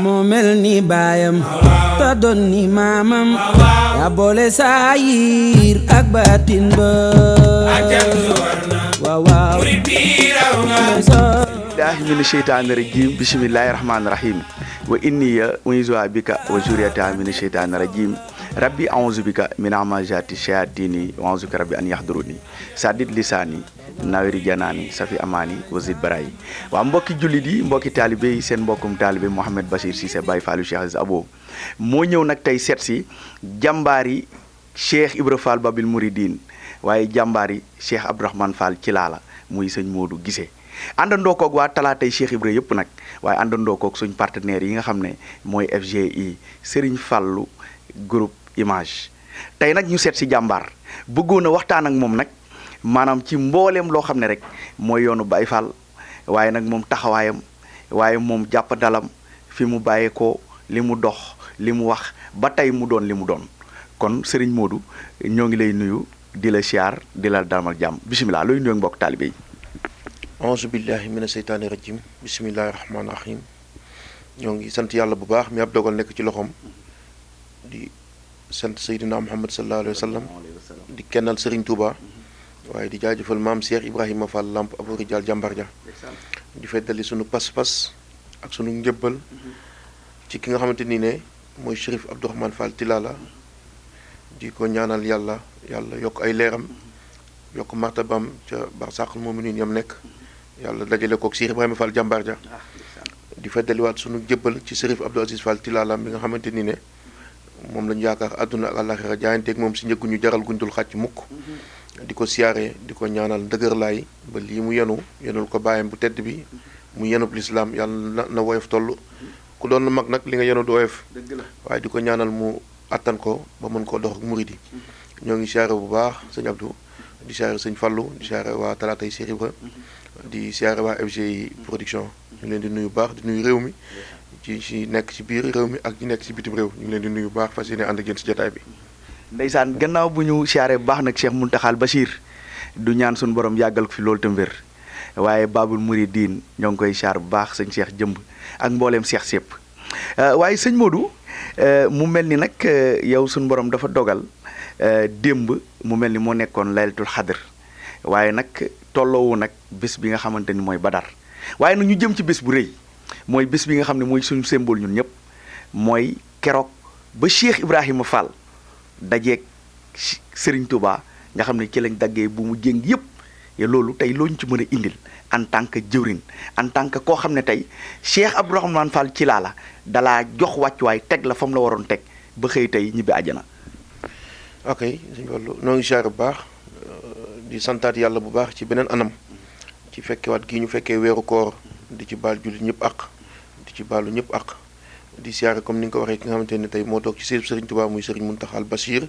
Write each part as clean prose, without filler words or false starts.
moo mel ni baayam te doon ni maamam yaa boole saayir ak baatin ba waaw waaw billahi mina sheytaani rajim bismillahi rahmaani rahim wa inniya u'iizuha bika wa zurriyataha mina sheytaani rajim rabbi a'uuzu bika min hamazati shayatini wa a'uuzu bika rabbi an yahduruni saddid lisaani nawiri janaani safi amaani wasid barayi waa mbokki jullit yi mbokki taalibe yi seen mbokkum taalibe Mouhamed Bachir Cissé Baye Fallou Cheikh Aziz Abo moo ñëw nag tey seet si jàmbaari Cheikh Ibra Fall Babil Mouridine waaye jàmbaari Cheikh Abdourahmane Fall ci laala muy sëñ Modou Guissé àndandoo koog waa talaatay Cheikh Ibra yëpp nag waaye àndandoo koog suñ partenaires yi nga xam ne mooy FGI Serigne Fallou groupe image tey nag ñu seet si jàmbaar bëggoon a waxtaan ak moom nag maanaam ci mbooleem loo xam ne rek mooy yoonu Baye Fall waaye nag moom taxawaayam waaye moom jàpp dalam fi mu bàyyeekoo li mu dox li mu wax ba tey mu doon li mu doon kon Serigne Modou ñoo ngi lay nuyu di la siyaar di la dalmal jàmm bisimilah looy nuyu mbokk taalibe yi. auzu billahi mina seytaani rajim bisimillahi rahmaani rahim ñoo ngi sant yàlla bu baax mi ab dogal nekk ci loxoom di sant Seydina Muhammad sallallahu alayhi wa sallam di kennal Serigne Touba. waaye di jaajëfal maam Cheikh Ibrahima Fall Lamp Abou Rijal jàmbar ja di feddali sunu pas-pas ak sunu njëbbal ci ki nga xamante ni ne mooy Chérif Abdourahmane Fall Tilala di ko ñaanal yàlla yokk ay leeram yokk martabam ca barsàqul mu'minin yam nekk yàlla dajale kook Cheikh Ibrahima Fall jàmbar ja di feddaliwaat sunu njëbbal ci Chérif Abdou Aziz Fall Tilala bi nga xamante ni ne moom lañu yaakaar àdduna ak àllaxira jaayanteeg moom si njëggu ñu jaral guñdul xàcc mukk di ko siyaare di ko ñaanal ndëgërlaay ba lii mu yenul ko bàyyam bu tedd bi mu yenub lislaam yàlla na woyof toll ku doon mag nag li nga yenu du woyof waaye di ko ñaanal mu attan ko ba mën koo dox ak murid yi ñoo ngi siyaare bu baax sëñ Abdou di siyaare sëñ Fallou di siyaare waa talaatay Cheikh Ibra di siyaare waa FGI production ñu leen di nuyu baax di nuyu réew mi ci nekk ci biir réew mi ak ñi nekk ci bitim réew ñu ngi leen di nuyu baax fas yéene ànd ak yéen si jotaay bi. Ndeysaan gannaaw bu ñu siyaaree bu baax nag Cheikh Mountakhal Bachir du ñaan suñu borom yàggal ko fi loolu tam wér waaye Babul Mouridine ñoo ngi koy siyaar bu baax sëñ Cheikh jëmb ak mbooleem Cheikh sépp waaye sëñ Modou mu mel ni nag yow suñu borom dafa dogal démb mu mel ni moo nekkoon laylatul xadr waaye nag tolloowu nag bés bi nga xamante ni mooy Badar waaye nag ñu jëm ci bés bu rëy mooy bés bi nga xam ne mooy suñu symbole ñun ñëpp mooy keroog ba Cheikh Ibrahima Fall dajeeg Serigne Touba nga xam ne ci lañ daggee bu mu jéng yëpp ya loolu tey loo ñu ci mën a indil en tant que jëwrin en tant que koo xam ne tey Cheikh Abdourahmane Fall ci laala dalaa jox wàccuwaay teg la fa mu la waroon teg ba xëy tey ñibbi àjjana. ok sëñ Fallu noo ngi siyaare bu baax di santaat yàlla bu baax ci beneen anam ci fekkewaat gii ñu fekkee weeru koor di ci baal jullit ñëpp ak di ci baalu ñëpp ak di siyaare comme ni nga ko waxee ki nga xamante ne tey moo toog ci Serigne Touba muy Serigne Mountakhal Bachir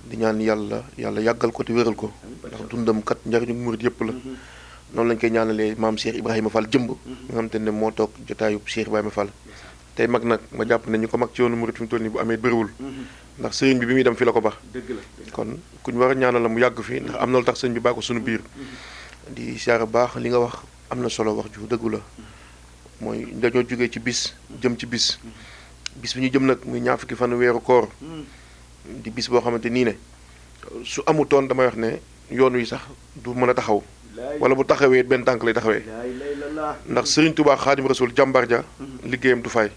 di ñaan yàlla yàggal ko te wéral ko ndax dundam kat njariñu murid yëpp la noonu lañ koy ñaanalee maam Cheikh Ibrahima Fall jëmb nga xamante ne moo toog jotaayu Cheikh Ibrahima Fall tey mag nag ma jàpp ne ñu ko mag ci yoonu murid fi mu toll nii bu amee bëriwul ndax sëriñ bi muy dem fi la ko baax kon ku ñu war a ñaanal la mu yàgg fi ndax am na lu tax sëriñ bi baa ko suñu biir di siyaare baax li nga wax am na solo wax ju dëggu la mooy dañoo jógee ci bis jëm ci bis bi ñu jëm nag muy ñaar fukki fan weeru koor di bis boo xamante nii ne su amutoon damay wax ne yoon wi sax du mën a taxaw wala bu taxawee benn tànk lay taxawee ndax Serigne Touba Xaadim Rasul jàmbar ja liggéeyam du fay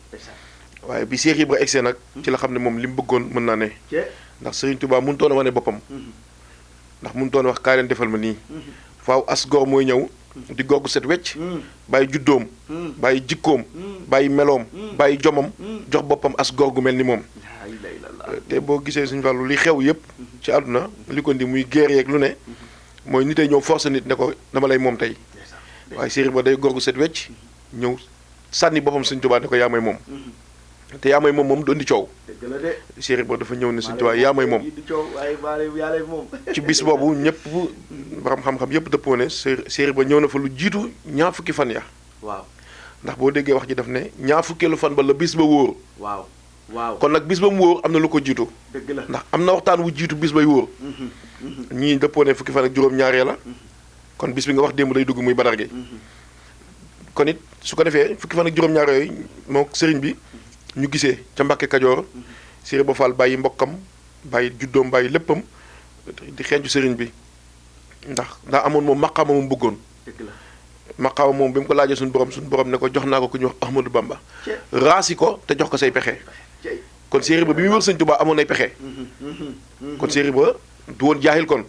waaye bi Cheikh Ibra egsee nag ci la xam ne moom li mu bëggoon mën naa ne ndax Serigne Touba mënutoon a wane boppam ndax mënutoon a wax kaay leen defal ma nii faaw as góor mooy ñëw di googu set wecc bàyyi juddoom bàyyi jikkoom bàyyi meloom bàyyi jomam jox boppam as góor gu mel ni moom te boo gisee suñu wàllu li xew yëpp ci àdduna li ko ndi muy guerre yeeg lu ne mooy nitay ñëw force nit ne ko dama lay moom tey waaye Serigne ba day góor gu set wecc ñëw sànni boppam Sëñ Tuubaa ne ko yaa may moom te yaa may moom du indi coow Serigne ba dafa ñëw ne Sëñ Tuubaa yaa may moom ci bis boobu ñëpp borom xam-xam yëpp dëppoo ne Serigne ba ñëw na fa lu jiitu ñaar fukki fan ya waaw ndax boo déggee wax ji daf ne ñaar fukkeelu fan ba la bis ba wóor waaw kon nag bis ba mu wóor am na lu ko jiitu ndax am na waxtaan wu jiitu bis bay wóor ñii dëppoo ne fukki fan ak juróom-ñaaree la kon bis bi nga wax démb day dugg muy Badar gi kon it su ko defee fukki fan ak juróom-ñaar yooyu moo sëriñ bi ñu gisee ca Mbàkke Kajoor Cheikh Ibra Fall bàyyi mbokkam bàyyi juddoom bàyyi léppam di xeeñcu sëriñ bi ndax daa amoon moom maqaama moom bëggoon maqaama moom bi mu ko laajee suñu borom ne ko jox naa ko ku ñuy wax Ahmadou Bamba raasi ko te jox ko say pexe kon Cheikh Ibra bi muy wër sëñ Tuubaa amoon ay pexe kon Cheikh Ibra du woon jaahil kon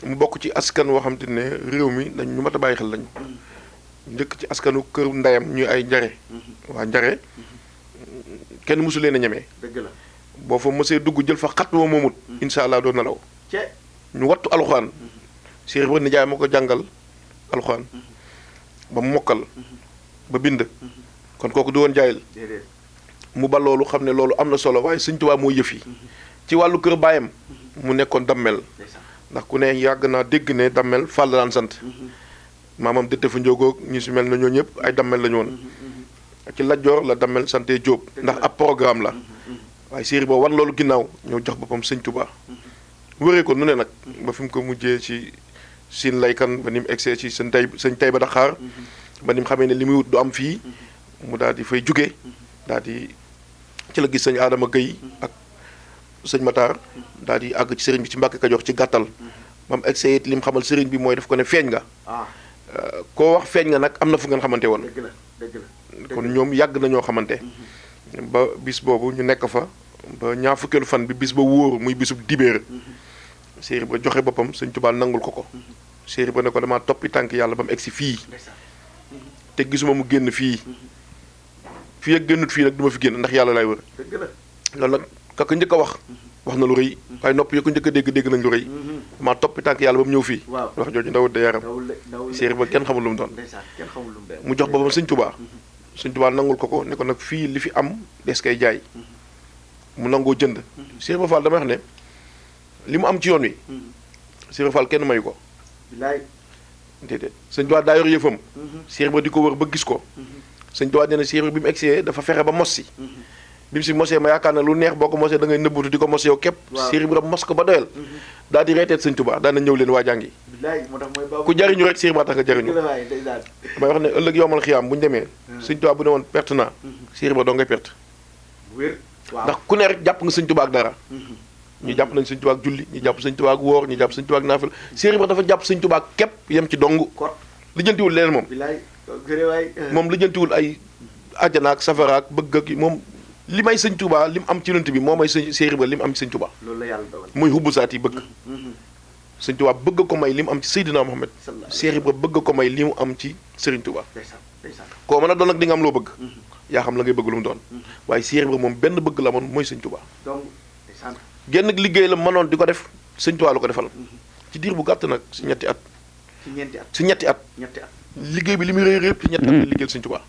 mu bokk ci askan woo xam te ne réew mi dañ ñu mat a bàyyi xel lañu njëkk ci askanu kër ndeyam ñuy ay njare waa njare kenn mësu leen a ñemee boo fa mësee dugg jël fa xat wa moomut insha allah doo nelaw ñu wattu alxuraan Cheikh Ibra nijaay ma ko jàngal alxuraan ba mu mokkal ba bind kon kooku du woon jaayil mu ba loolu xam ne loolu am na solo waaye Sëñ Tuubaa moo yëf yi ci wàllu kër baayam mu nekkoon dammel ndax ku ne yàgg naa dégg ne dammel Fall daan sant maamam dëtte fa njóogoog ñu si mel na ñoo ñëpp ay dammel la ñu woon ci Lat Joor la dammel sante Jóob ndax ab programme la waaye Cheikh Ibra wan loolu ginnaaw ñëw jox boppam Sëñ Tuubaa wëree ko nu ne nag ba fi mu ko mujjee ci siin laykan ba ni mu egsee ci sëñ tay ba Daxaar ba ni mu xamee ne li muy wut du am fii mu daal di fay jóge daal di ci la gis sëñ Adama Gueye ak sëñ Matar daal di àgg ci sëriñ bi ci Mbàkke Kajoor ci gàttal ba mu egsee it li mu xamal sëriñ bi mooy daf ko ne feeñ nga koo wax feeñ nga nag am na fu ngeen xamante woon kon ñoom yàgg nañoo xamante ba bis boobu ñu nekk fa ba ñaar fukkeelu fan bi bis ba wóor muy bisub dibéer Cheikh Ibra joxe boppam Sëñ Tuubaa nangul ko Cheikh Ibra ne ko damaa toppi tànk yàlla ba mu egsi fii te gisuma mu génn fii fii ak génnut fii nag du ma fi génn ndax yàlla lay wër loolu nag kaka njëkk a wax na lu rëy waaye nopp yi ko njëkk a dégg nañ lu rëy damaa toppi tànk yàlla ba mu ñëw fii wax jooju ndawut de yaram Cheikh Ibra kenn xamul lu mu doon mu jox boppam Sëñ Tuubaa Sëñ Tuubaa nangul ko ne ko nag fii li fi am des koy jaay mu nangoo jënd Cheikh Ibra Fall dama wax ne li mu am ci yoon wi Cheikh Ibra Fall kenn mayu ko déedéet Sëñ Tuubaa daa yor yëfam Cheikh Ibra di ko wër ba gis ko Sëñ Tuubaa nee na Cheikh Ibra bi mu egsee dafa fexe ba mos si bi mu si mosee ma yaakaar ne lu neex boo ko mosee da ngay nëbbutu di ko mos yow képp Cheikh Ibra mos ko ba doyal daal di reeteet Sëñ Tuubaa daal na ñëw leen waa jàngi ku jariñu rek Cheikh Ibra tax nga jariñu damay wax ne ëllëg yowmal xiyaam bu ñu demee Sëñ Tuubaa bu ne woon perte naa Cheikh Ibra doo ngay perte ndax ku ne rek jàpp nga Sëñ Tuubaa ak dara ñu jàpp nañ Sëñ Tuubaa ak julli ñu jàpp Sëñ Tuubaa ak woor ñu jàpp Sëñ Tuubaa ak naafil Cheikh Ibra dafa jàpp Sëñ Tuubaa képp yem ci dong lijjantiwul leneen moom lijjantiwul ay àjjana ak safara ak bëgg ak moom li may Sëñ Tuubaa li mu am ci Yonent bi moo may Cheikh Ibra li mu am ci Sëñ Tuubaa muy hubbu saat yi bëgg Sëñ Tuubaa bëgg ko may li mu am ci Seydina Muhammad Cheikh Ibra bëgg ko may li mu am ci Sëriñ Tuubaa koo mën a doon nag di nga am loo bëgg yaa xam la ngay bëgg lu mu doon waaye Cheikh Ibra moom benn bëgg la amoon mooy Sëñ Tuubaa genn liggéey la mënoon di ko def Sëñ Tuubaa la ko defal ci diir bu gàtt nag si ñetti at si ñetti at liggéey bi li muy rëy rëy si ñetti at la liggéeyal Sëñ Tuubaa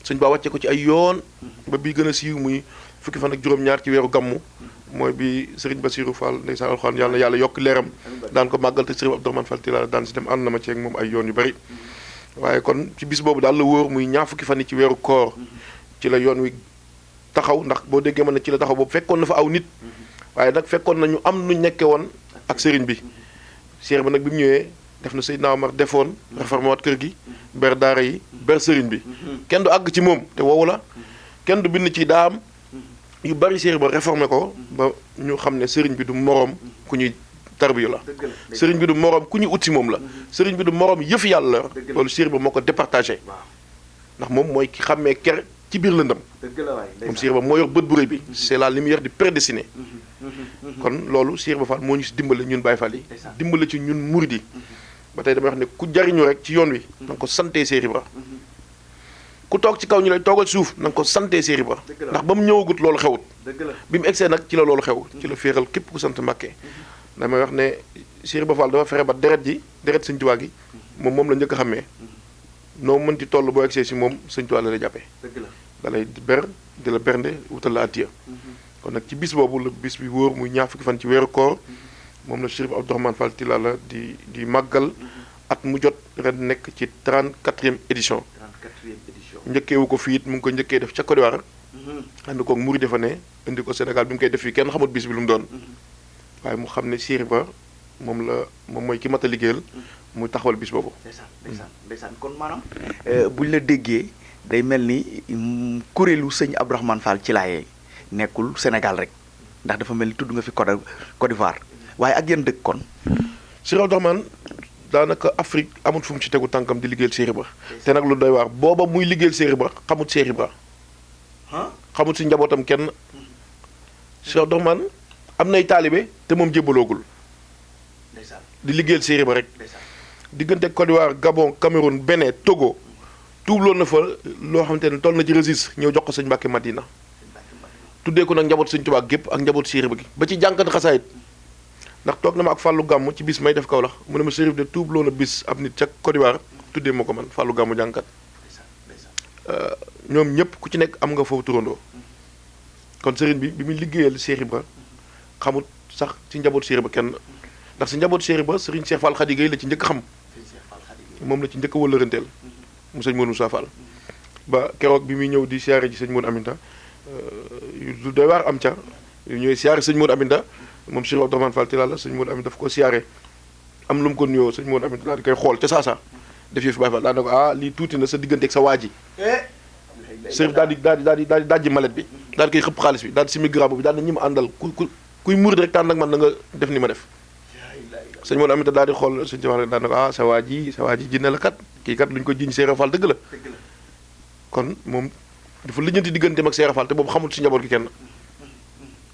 Sëñ Tuubaa wàcce ko ci ay yoon ba bii gën a siiw muy fukki fan ak juróom-ñaar ci weeru gàmmu mooy bi Sëriñ Basiiru Fall ndeysaan alxuraan yàlla yokk leeram daan ko màggal te Sëriñ Abdourahmane Fall Tilala daan si dem ànd na ma ceeg moom ay yoon yu bari waaye kon ci bis boobu daal la wóor muy ñaar fukki fan yi ci weeru koor ci la yoon wi taxaw ndax boo déggee mën na ci la taxaw boobu fekkoon na fa aw nit waaye nag fekkoon na ñu am nu nekke woon ak sëriñ bi Cheikh ba nag bi mu ñëwee def na Seydina Omar defoon réformé waat kër gi ber daara yi ber sëriñ bi kenn du àgg ci moom te woowu la kenn du bind ci daam yu bari Cheikh ba réformé ko ba ñu xam ne sëriñ bi du moroom ku ñuy tarbiyu la sëriñ bi du moroom ku ñuy ut si moom la sëriñ bi du moroom yëf yàlla la loolu Cheikh ba moo ko départagé ndax moom mooy ki xàmmee ker ci biir lëndëm moom Cheikh ba moo yor bët bu rëy bi c'est la lumière du prédestiné kon loolu Cheikh Ibra Fall moo ñu si dimbale ñun Baye Fall yi dimbale ci ñun murid yi ba tey damay wax ne ku jariñu rek ci yoon wi na nga ko santee Cheikh Ibra ku toog ci kaw ñu lay toogal suuf na nga ko santee Cheikh Ibra ndax ba mu ñëwagut loolu xewut bi mu egsee nag ci la loolu xew ci la féexal képp ku sant Mbàkke damay wax ne Cheikh Ibra Fall dafa fexe ba deret Sëñ Tuubaa gi moom la njëkk a xàmmee noo mënti toll boo egsee si moom Sëñ Tuubaa la lay jàppee da lay ber di la bernde wutal la addiya kon nag ci bis boobu la bis bi wóor muy ñaar fukki fan ci weeru koor moom la Chérif Abdourahmane Fall Tilala di màggal at mu jot ren nekk ci 34e édition njëkkeewu ko fii it mu ngi ko njëkkee def ca Côte d'Ivoire ànd koog muri defa ne indi ko Sénégal bi mu koy def fii kenn xamut bis bi lu mu doon waaye mu xam ne Chérif ba moom mooy ki mat a liggéeyal muy taxawal bis boobu ndeysaan kon maanaam buñ la déggee day mel ni kuréelu sëñ Abdourahmane Fall ci laayee nekkul Sénégal rek ndax dafa mel ni tudd nga fi Côte d'Ivoire waaye ak yan dëkk kon. Cheikh Abdourahmane daanaka Afrique amul fu mu ci tegu tànkam di liggéeyal Cheikh Ibra te nag lu doy waar booba muy liggéeyal Cheikh Ibra xamut Cheikh Ibra xamut si njabootam kenn. Cheikh Abdourahmane am nay taalibe te moom jébbaloogul di liggéeyal Cheikh Ibra rek diggante Côte d'Ivoire Gabon Cameroun Bénin Togo tuubloon na fa loo xamante ne toll na ci registre ñëw jox ko sëñ Mbàkke Madina tuddee ko nag njaboot sëñ Tuubaa gépp ak njaboot Cheikh Ibra gi ba ci jànkat xasaayit ndax toog na ma ak Fallou Gàmmu ci bis may def Kaolack mu ne ma Chérif de tuubloo na bis ab nit ca Côte d'Ivoire tuddee ma ko man Fallou Gàmmu jànkat ñoom ñëpp ku ci nekk am nga foofu turandoo kon sëriñ bi muy liggéeyal Cheikh Ibra xamut sax ci njaboot Cheikh Ibra kenn ndax si njaboot Cheikh Ibra sëriñ Cheikh Fall Khady Gueye la ci njëkk xam moom la ci njëkk a wëllëranteel mu sëñ Modou Moussa Fall ba keroog bi muy ñëw di siyaare ji sëñ Modou Aminta lu doy waar am ca ñooy siyaare sëñ Modou Aminta moom Cheikh Abdourahmane Fall Tilala sëñ Modou Aminta daf ko siyaare am lu mu ko nuyoo sëñ Modou Aminta daal di koy xool ca saasa def yëf Baye Fall daal ne ko lii tuuti na sa digganteeg sa waa ji sëriñ daal di dajji malet bi daal di koy xëpp xaalis bi daal di simi grabu bi daal di ñi ma àndal kuy murid rek tànn ak man na nga def ni ma def sëñ Modou Aminta daal di xool sëñ Tuubaa daal ne ko sa waa ji jinne la kat kii kat lu ñu ko jiñ Seera Fall dëgg la kon moom dafa lijjanti digganteem ak Seera Fall te boobu xamul si njaboot gi kenn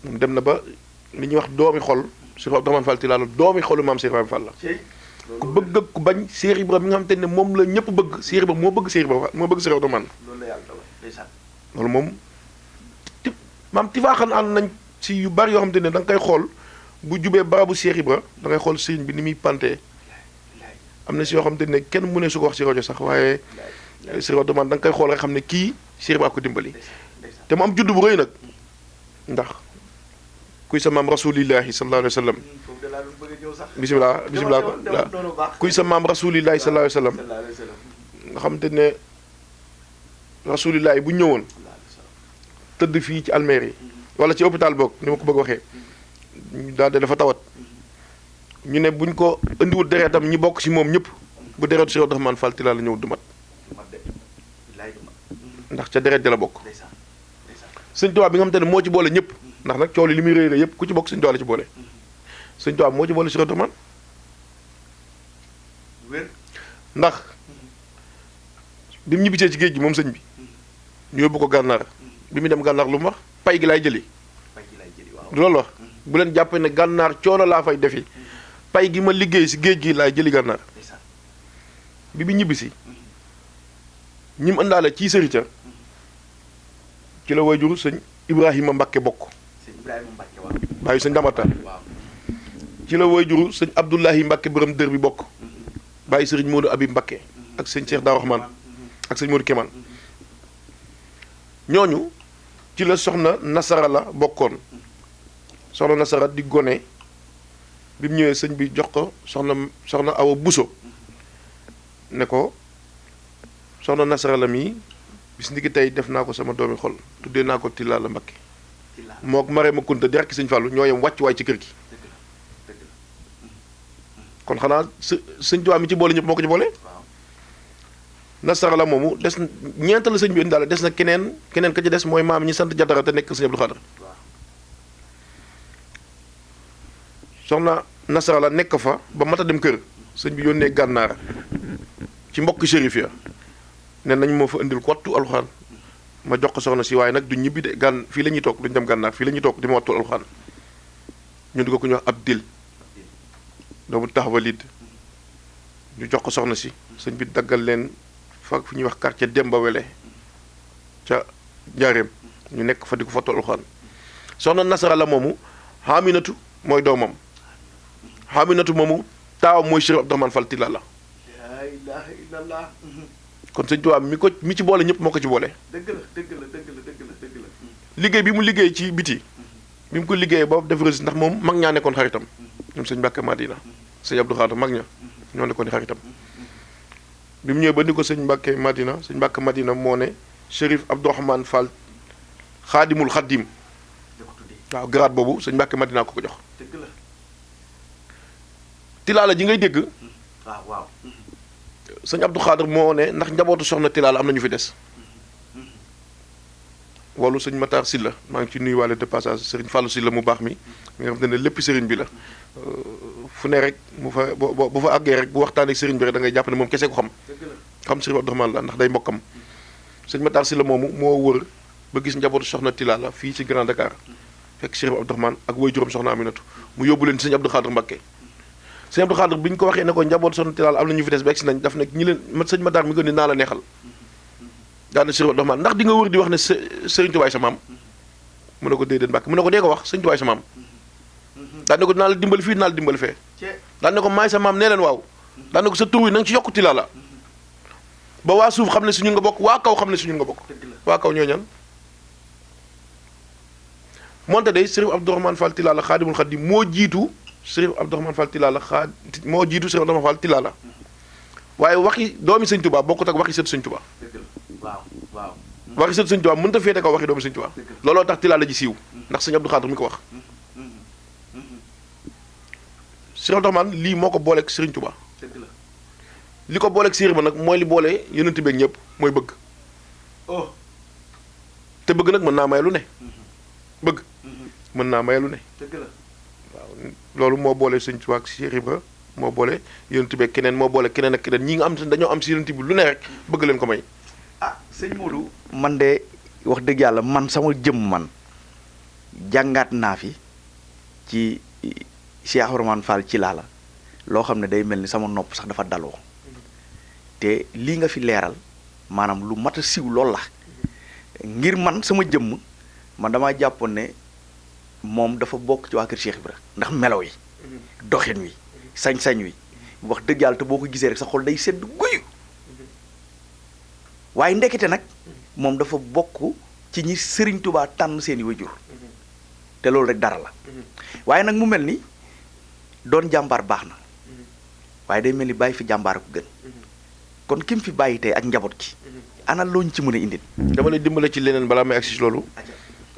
moom dem na ba li ñuy wax doomi xol Cheikh Abdourahmane Fall Tilala doomi xolu maam Cheikh Ibrahima Fall la ku bëgg ak ku bañ Cheikh Ibrahima mi nga xamante ne moom la ñëpp bëgg Cheikh Ibrahima moo bëgg Cheikh Ibrahima moo bëgg Cheikh Abdourahmane loolu moom maam tifaaxan ànd nañ si yu bari yoo xamante ne da nga koy xool bu jubee barabu Cheikh Ibra da ngay xool sëriñ bi ni muy pantee am na si yoo xamante ne kenn mu ne su ko wax si rajo sax waaye Cheikh Abdourahmane da nga koy xool rek xam ne kii Cheikh Ibra ko dimbali te mu am judd bu rëy nag ndax kuy sa maam rasulillahi sallallahu alayhi wa sallam bisimilah kuy sa maam rasulillahi sallallahu alayhi wa sallam nga xamante ne rasulillahi bu ñëwoon tëdd fii ci almeer yi wala ci hôpital boog ni ma ko bëgg waxee daal de dafa tawat ñu ne buñ ko indiwul deretam ñi bokk si moom ñëpp bu deretu Cheikh Abdourahmane Fall Tilala ñëw du mat ndax ca deret ja la bokk sëñ Tuubaa bi nga xamante ne moo ci boole ñëpp ndax nag coow li muy rëy yëpp ku ci bokk sëñ Tuubaa la ci boole sëñ Tuubaa moo ci boole Cheikh Abdourahmane ndax bi mu ñibbisee ci géej gi moom sëñ bi ñu yóbbu ko gànnaar bi mu dem gànnaar lu mu wax pay gi laay jëli du loolu wax bu leen jàppee ne gànnaar coono laa fay defi pay gi ma liggéey si géej gi laay jëli gànnaar bi ñibbisi ñi mu ëndaale ci sëri ca ci la waajuru sëñ Ibrahima Mbakke bokk bàyyi sëñ Damata ci la waajuru sëñ Abdoulahi Mbakke borom dër bi bokk bàyyi sëriñ Modou Abib Mbakke ak sëñ Cheikh Daaru Rahman ak sëñ Modou Kéman ñooñu ci la soxna Nasara la bokkoon soxna Nasara di gone bi mu ñëwee sëñ bi jox ko soxna Awa Buso ne ko soxna Nasara la mii bis ni ki tey def naa ko sama doomi xol tuddee naa ko Tilala Mbakke mook Marema Kunta di rekk sëñ Fàllu ñoo yem wàcc waay ci kër gi kon xanaa sëñ Tuubaa mi ci boole ñëpp moo ko ci boole Nasara la moomu des ñeent la sëñ bi indaale des na keneen ka ci des mooy maam ñi sant Jatara te nekk sëñ Abdou Khadre soxna Nasara la nekk fa ba mat a dem kër sëñ bi yónnee gànnaar ci mbokk shérif ya ne nañ moo fa indil ko wattu alxuraan ma jox ko soxna si waaye nag du ñibbi de fii la ñuy toog duñ dem gànnaar fii la ñuy toog di ma wattu alxuraan ñu di ko ñu wax Abdil doomu taxawalid ñu jox ko soxna si sëñ bi daggal leen fa fu ñuy wax quartier Demba Wele ca Njaareem ñu nekk fa di ko wattu alxuraan soxna Nasara la moomu Haminatu mooy doomam Haminatu moomu taawam mooy Cheikh Abdourahmane Fall Tilala la ilaha illallah kon sëñ Tuubaa mi ci boole ñëpp moo ko ci boole. dëgg la. liggéey bi mu liggéey ci biti bi mu ko liggéeyee boobu def réussite ndax moom mag ñaa nekkoon xaritam ñoom sëñ Mbàkke Madina sëñ Abdou Khadre mag ña ñoo nekkoon xaritam bi mu ñëwee ba ni ko sëñ Mbàkke Madina moo ne Chérif Abdourahmane Fall xaadimul xaddim waaw grade boobu sëñ Mbàkke Madina ko jox. dëgg la. Tilala ji ngay dégg. waaw. sëñ Abdou Khadre moo ne ndax njabootu soxna Tilala am na ñu fi des wàllu sëñ Matar Sylla maa ngi ci nuyuwaale de passage sëriñ Fallou Sylla mu baax mi nga xam ne lépp sëriñ bi la fu ne rek bu fa àggee rek bu waxtaanee ak sëriñ bi rek da ngay jàpp ne moom kese ko xam sëriñ Abdourahmane la ndax day mbokkam sëñ Matar Sylla moomu moo wër ba gis njabootu soxna Tilala fii ci Grand Dakar fekk sëriñ Abdourahmane ak way juróom soxna Aminatu mu yóbbu leen sëñ Abdou Khadre Mbacké sëñ Abdou Khadre bi ñu ko waxee ne ko njabootu soxna Tilala am na ñu fi des ba egsi nañ daf nekk ñi leen sëñ Matar mi ko ni naa la neexal daana sëriñ Abdourahmane ndax di nga wër di wax ne sëriñ Tubaay sa maam mu ne ko déedéet Mbàkke mu ne ko dee ko wax sëriñ Tubaay sa maam daan ne ko dinaa la dimbali fii dinaa la dimbali fee daan ne ko maay sa maam nee leen waaw daan ne ko sa tur wi na nga ci yokku Tilala ba waa suuf xam ne si ñun nga bokk waa kaw xam ne si ñun nga bokk waa kaw ñoo ñan moonte day sëriñ Abdourahmane Fall Tilala Xaadimul Xaadim moo jiitu sëriñ Abdourahmane Fall Tilala moo jiitu sëriñ Abdourahmane Fall Tilala waaye waxi doomi sëñ Tuubaa bokkut ak waxi sët sëñ Tuubaa waaw waxi sët sëñ Tuubaa mënut a féete kaw waxi doomi sëñ Tuubaa looloo tax Tilala ji siiw ndax sëñ Abdou Khadre mi ko wax sëriñ Abdourahmane lii moo ko booleeg sëriñ Tuubaa li ko booleeg séeréer ba nag mooy li boole yonent beeg ñëpp mooy bëgg te bëgg nag mën naa may lu ne bëgg mën naa may lu ne waaw loolu moo boole sëñ Tuubaa ak séeréer ba moo boole yonent beeg keneen moo boole keneen ak keneen ñi nga am dañoo am si yonent bi lu ne rek bëgg leen ko may sëñ Modou man de wax dëgg yàlla man sama jëm man jàngaat naa fi ci Cheikh Abdourahmane Fall Tilala loo xam ne day mel ni sama nopp sax dafa daloo te lii nga fi leeral maanaam lu mat a siw lool la ngir man sama jëmm man damaa jàppoon ne moom dafa bokk ci waa kër Cheikh Ibra ndax melaw yi doxin wi sañ-sañ wi wax dëgg yàlla te boo ko gisee rek sa xol day sedd guyu waaye ndekete nag moom dafa bokk ci ñi Sëriñ Tuubaa tànn seeni wajur te loolu rek dara la waaye nag mu mel ni doon jàmbaar baax na waaye day mel ni bàyyi fi jàmbaar ko gën kon kim fi bàyyi tey ak njaboot gi ana looñ ci mën a indil dama lay dimbale ci leneen balaa may agsi ci loolu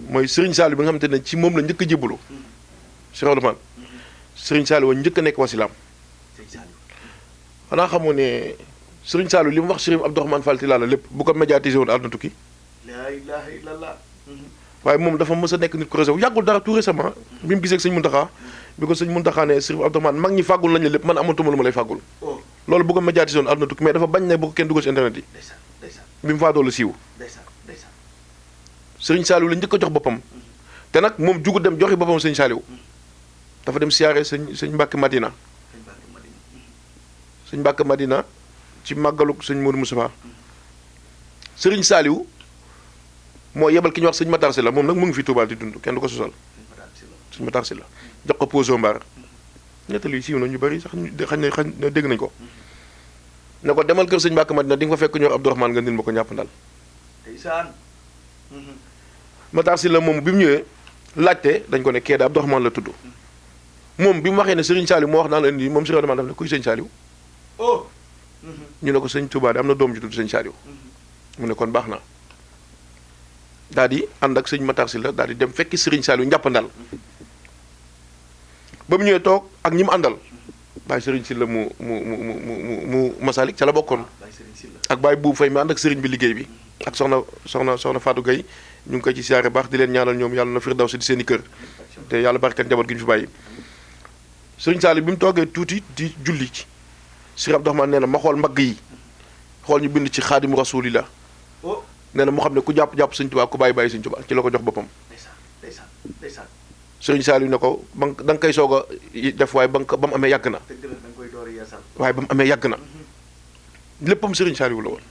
mooy Sëriñ Saliou bi nga xamante ne ci moom la njëkk a jébbalu Cheikh Abdourahmane Sëriñ Saliou njëkk a nekk wasilaam xanaa xamoo ne Sëriñ Saliou li mu wax Sëriñ Abdourahmane Fall Tilala lépp bu ko médiatisé woon àdduna tukki laa ilaaha illallah waaye moom dafa mës a nekk nit ku réseau yàggul dara tout récemment bi mu gisee ak sëñ Muntaxa bi ko sëñ Muntaxa ne Sëriñ Abdourahmane mag ñi fàggul nañ la lépp man amatuma lu ma lay fàggul loolu bu ko médiatisé woon àdduna tukki mais dafa bañ ne bu ko kenn dugal ci internet yi bi mu faatoo la siiw Sëriñ Saliou la njëkk a jox boppam te nag moom jugu dem joxi boppam sëñ Saliou dafa dem siyaare sëñ Mbàkke Madina sëñ Mbàkke Madina ci màggaluk sëñ Modou Moustapha Sëriñ Saliou moo yebal ki ñu wax sëñ Matar Sylla moom nag mu ngi fi Tuubaa di dund kenn du ko sosal sëñ Matar Sylla jox ko Poso Mbar nettali siiw na ñu bari sax xañ na dégg nañ ko ne ko demal kër sëñ Mbàkke Madina di nga fa fekk ñu wax Abdourahmane nga ndil ma ko ñàpp ndal Matar Sylla moom bi mu ñëwee laajte dañ ko ne kee da Abdourahmane la tudd moom bi mu waxee ne Sëriñ Saliou moo wax naan leen nii moom Sëriñ Abdourahmane daf ne kuy sëñ Saliou ñu ne ko sëñ Touba de am na doom ju tudd sëñ Saliou mu ne kon baax na daal di ànd ak sëñ Matar Sylla daal di dem fekki Sëriñ Saliou njàppandal ba mu ñëwee toog ak ñi mu àndal Baye Sëriñ Sylla mu Masalik ca la bokkoon ak Baye Buub Fay mi ànd ak sëriñ bi liggéey bi ak soxna Fatou Gueye ñu ngi koy ci siyaare baax di leen ñaanal ñoom yàlla na firdawsi di seen i kër te yàlla barkeel njaboot gi ñu fi bàyyi Sëriñ Saliou bi mu toogee tuuti di julli ci Sëriñ Abdourahmane nee na ma xool mbagg yi xool ñu bind ci xaadimu rasulillah nee na mu xam ne ku jàpp sëñ Tuubaa ku bàyyi sëñ Tuubaa ci la ko jox boppam Sëriñ Saliou ne ko da nga koy soog a def waaye ba mu amee yàgg na waaye ba mu amee yàgg na léppam Sëriñ Saliou la woon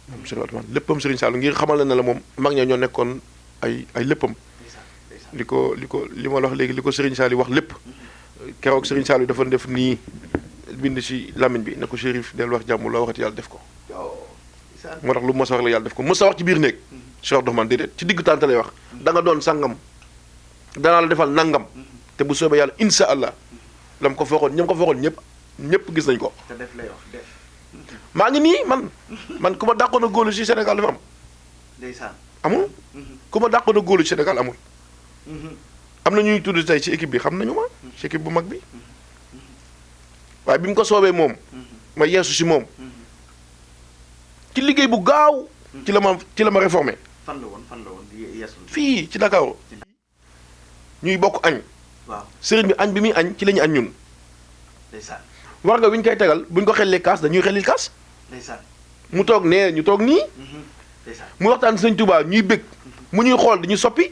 moom Sëriñ Abdourahmane léppam Sëriñ Saliou ngir xamal na la moom mag ña ñoo nekkoon ay léppam li ma la wax léegi li ko Sëriñ Saliou wax lépp keroog Sëriñ Saliou dafa def nii bind ci làmmiñ bi ne ko Chérif del wax jàmm loo waxati yàlla def ko moo tax lu mos a wax la yàlla def ko mos a wax ci biir néeg Cheikh Abdourahmane déedéet ci digg tànta lay wax da nga doon sàngam danaa la defal nangam te bu soobee yàlla insha allah lam ko fooxoon ñam ko fooxoon ñëpp gis nañ ko maa ngi nii man ku ma dàqoon a góolu ci Sénégal dafa am amul ku ma dàqoon a góolu ci Sénégal amul am na ñuy tudd tey ci équipe bi xam nañu ma ci équipe bu mag bi waaye bi mu ko soobee moom ma yeesu si moom ci liggéey bu gaaw ci la ma réformé fan la woon yeesul. fii ci Dakar ñuy bokk añ. waaw sëriñ bi añ bi muy añ ci la ñu añ ñun. ndeysaan war nga wi ñu koy tegal buñ ko xellee kaas dañuy xellil kaas. ndeysaan mu toog nee ñu toog nii. ndeysaan mu waxtaan sëñ Tuubaa ñuy bëgg mu ñuy xool dañuy soppi.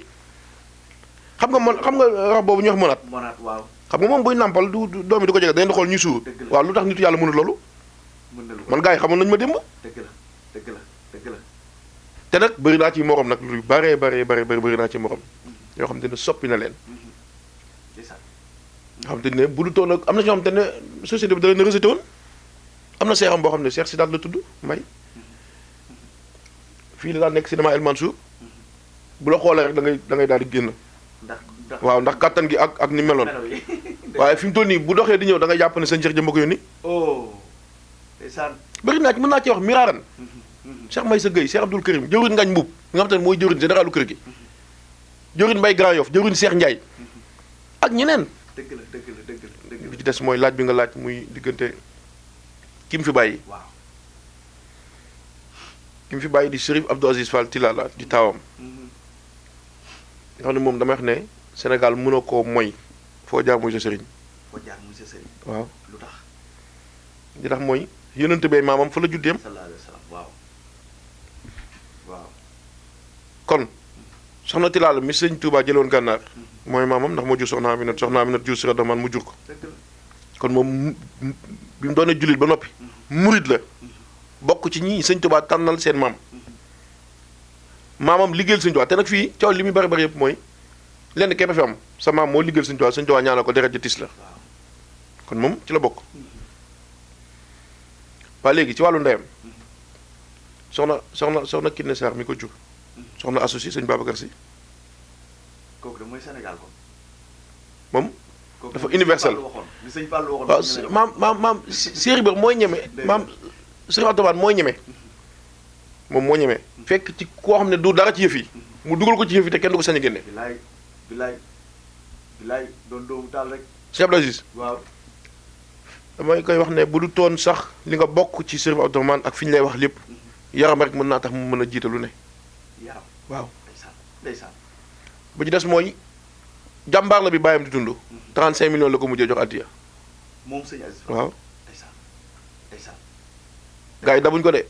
xam nga rab boobu ñu wax monaat. monaat waaw. xam nga moom buy nàmpal du doom yi du ko jege dañu xool ñuy suur. waaw lu tax nitu yàlla mënul loolu. man gars yi xamoon nañu ma démb. dëgg la. te nag bëri naa ci morom nag lu bare bëri naa ci morom. yoo xam te ne soppi na leen. nga xam te ne bu du toon nag am na ñoo xam te ne société bi da leen a rejeté woon. am na seexam boo xam ne Seex Sidaat la tudd Mbay. fii la daan nekk cinéma El Mansour. bu la xoolee rek da ngay daal di génn. waaw ndax kattan gi ak ni meloon. waaye fi mu toll nii bu doxee di ñëw da ngay jàpp ne sëñ Cheikh jëmba ko yónni. bëri naa ci mën naa ci wax miraaran. Cheikh Maysa Gueye Cheikh Abdoul Karim jëwriñ Ngañ Mbuub nga xam te ne mooy jëwriñ généralu kër gi. jëwriñ Mbay Grand Yoff jëwriñ Cheikh Ndiaye. ak ñeneen. dëgg la bi ci des mooy laaj bi nga laaj muy diggante ki mu fi bàyyi. waaw ki mu fi bàyyi di Chérif Abdou Aziz Fall Tilala di taawam. nga xam ne moom damay wax ne Sénégal mënoo koo moy foo jaar muy sa sëriñ. waaw lu tax. li tax mooy yonent bee maamam fa la juddeem. sallallahu alayhi wa sallam waaw. kon soxna Tilala mi sëñ Touba jëloon gànnaar. mooy maamam ndax moo jur soxna Aminat jur Sira Daman mu jur ko. kon moom bi mu doonee jullit ba noppi. murit la. bokk ci ñi sëñ Touba tànnal seen maam. maamam liggéeyal sëñ Touba te nag fii coow li muy bari yëpp mooy lenn képp fi am sa maam moo liggéeyal sëñ Touba ñaanal ko deret ja tis la. kon moom ci la bokk. waaye léegi ci wàllu ndeyam soxna Kiné Sarr mi ko jur. soxna associé sëñ Babacar Si. kooku de mooy Sénégal ko. moom dafa universel. waaw maam Cheikh Ibrahima mooy ñeme. maam Cheikh Otomane mooy ñeme. moom moo ñeme. fekk ci koo xam ne du dara ci yëf yi. mu dugal ko ci yëf yi te kenn du ko sañ a génne. bilaay doon doomu taal rek. Cheikh Abdou Aziz. waaw. damay koy wax ne bu du toon sax li nga bokk ci Cheikh Otomane ak fi ñu lay wax lépp. yaram rek mën naa tax mu mën a jiite lu ne. yaram waaw. ndeysaan. ba ci des mooy jàmbaar la bi bàyyam di dund. 35 millions la ko mujjee jox addiya. moom sëñ Aziz. waaw. ndeysaan. gars yi dabuñ ko de.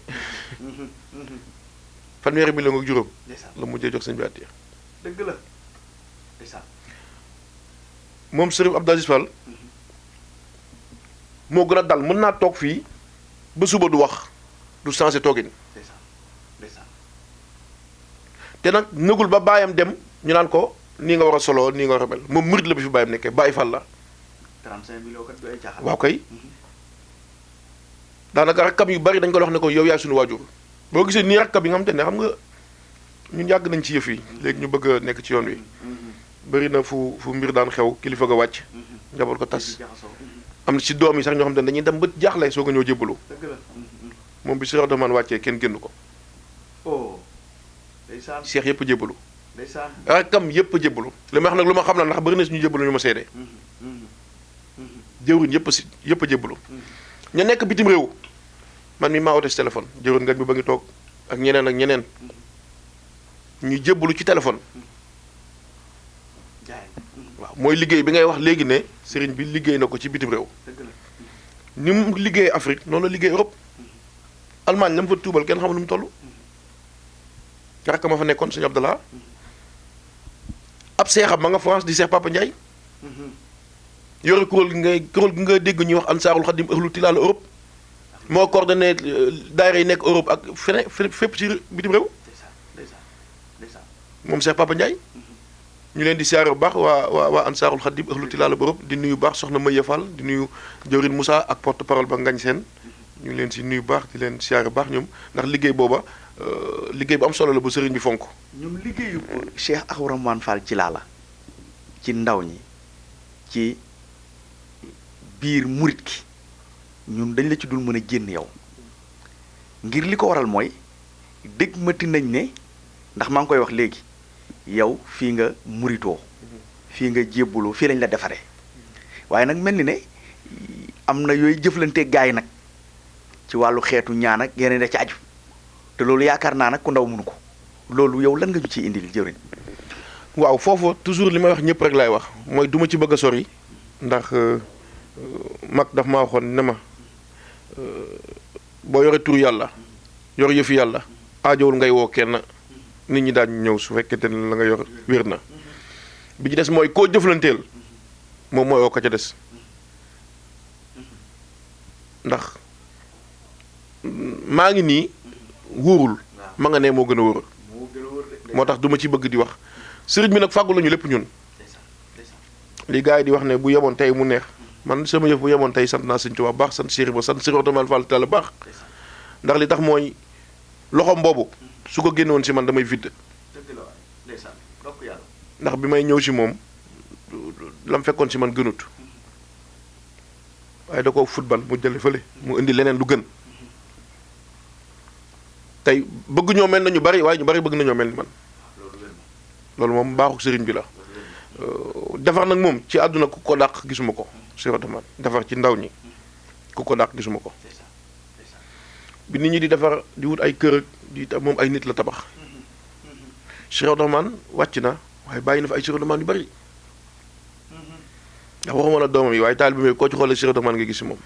fanweeri million ak juróom. ndeysaan la mujjee jox sëñ bi addiya. dëgg la. ndeysaan. moom Chérif Abdou Aziz Fall. moo gën a dal mën naa toog fii ba suba du wax du changé toogin. ndeysaan. te nag nëgul ba bàyyam dem ñu naan ko nii nga war a soloo nii nga war a mel moom murit la bi fi bàyyam nekkee Baye Fall la. 35 millions kat du ay caaxaan. waaw kay. daanaka rakkam yu bari dañ ko wax ne ko yow yaay suñu waajur boo gisee nii rakkam yi nga xam te ne xam nga ñun yàgg nañ ci yëf yi léegi ñu bëgg a nekk ci yoon wi. bëri na fu mbir daan xew kilifa ga wàcc. njaboot ko tas. am na ci doom yi sax ñoo xam ne dañuy dem ba jaaxle soo ko ñëw jébbalu. moom bi Cheikh Otomane wàccee kenn génn ko. ndeysaan. Cheikh yëpp jébbalu. ndeysaan. rakkam yëpp jébbalu li ma wax nag lu ma xam la ndax bëri na suñu jébbalu ñu ma seede. jëwriñ yëpp a jébbalu. ña nekk bitim réew man mi maa oote si téléphone jëwriñ nga mi ba ngi toog ak ñeneen ñu jébbalu ci téléphone. waaw mooy liggéey bi ngay wax léegi ne sëriñ bi liggéey na ko ci bitim réew. ni mu liggéey Afrique noonu la liggéey Europe. Allemagne la mu fa tuubal kenn xamul nu mu toll. rakk ma fa nekkoon sëñ Abdallah ab seexam ma nga France di Seex Papa Ndiaye. yore kuréel gi nga dégg ñuy wax Ansaarul Xadim Ahlu Tilala Europe. moo coordonné daayira yi nekk Europe ak feneen fépp ci bitim réew. moom Seex Papa Ndiaye. ñu leen di siyaare bu baax waa Ansaarul Xadim Ahlu Tilala Europe di nuyu baax soxna Maya Fall di nuyu jawrin Moussa ak porte parole ba Ngañ Seen ñu ngi leen si nuyu baax di leen siyaare baax ñoom ndax liggéey booba liggéey bu am solo la bu sëriñ bi fonk. ñoom liggéeyu Cheikh Ahmadou Fall Tilala ci ndaw ñi ci biir murit ki ñun dañ la ci dul mën a génn yow ngir li ko waral mooy dégg mati nañ ne ndax maa ngi koy wax léegi yow fii nga muritoo fii nga jébbuloo fii lañ la defaree waaye nag mel ni ne am na yooyu jëflante gaay nag ci wàllu xeetu ñaan ak yeneen da ci aju te loolu yaakaar naa nag ku ndaw mënu ko loolu yow lan nga ñu ciy indil jëriñ. waaw foofu toujours li may wax ñëpp rek laay wax mooy duma ci bëgg a sori ndax mag daf maa waxoon ne ma boo yore tur yàlla yor yëfi yàlla aajowul ngay woo kenn nit ñi daañu ñëw su fekkente ne la nga yor wér na bi ci des mooy koo jëflanteel moom mooy woo ko ca des ndax maa ngi nii wóorul ma nga ne moo gën a wóor moo tax duma ci bëgg di wax sëriñ bi nag fàggu lañu lépp ñun li gars yi di wax ne bu yemoon tey mu neex man sama yëf bu yemoon tey sant naa sëñ Tuubaa baax sant Cheikh ba sant Cheikh Ousmane Fall Tall baax ndax li tax mooy loxom boobu su ko génnewoon si man damay vidde ndax bi may ñëw si moom lam fekkoon si man gënut waaye da ko football mu jële fële mu indi leneen lu gën tey bëgg ñoo mel na ñu bari waaye ñu bari bëgg nañoo mel ni man loolu moom baaxu sëriñ bi la defar nag moom ci àdduna ku ko dàq gisuma ko Cheikh Ousmane defar ci ndaw ñi ku ko dàq gisuma ko bi nit ñi di defar di wut ay kër di moom ay nit la tabax Cheikh Ousmane wàcc na waaye bàyyi na fa ay Cheikh Ousmane yu bari ndax waxuma la doomam yi waaye taal bi may koo ci xoolee Cheikh Ousmane nga gis si moom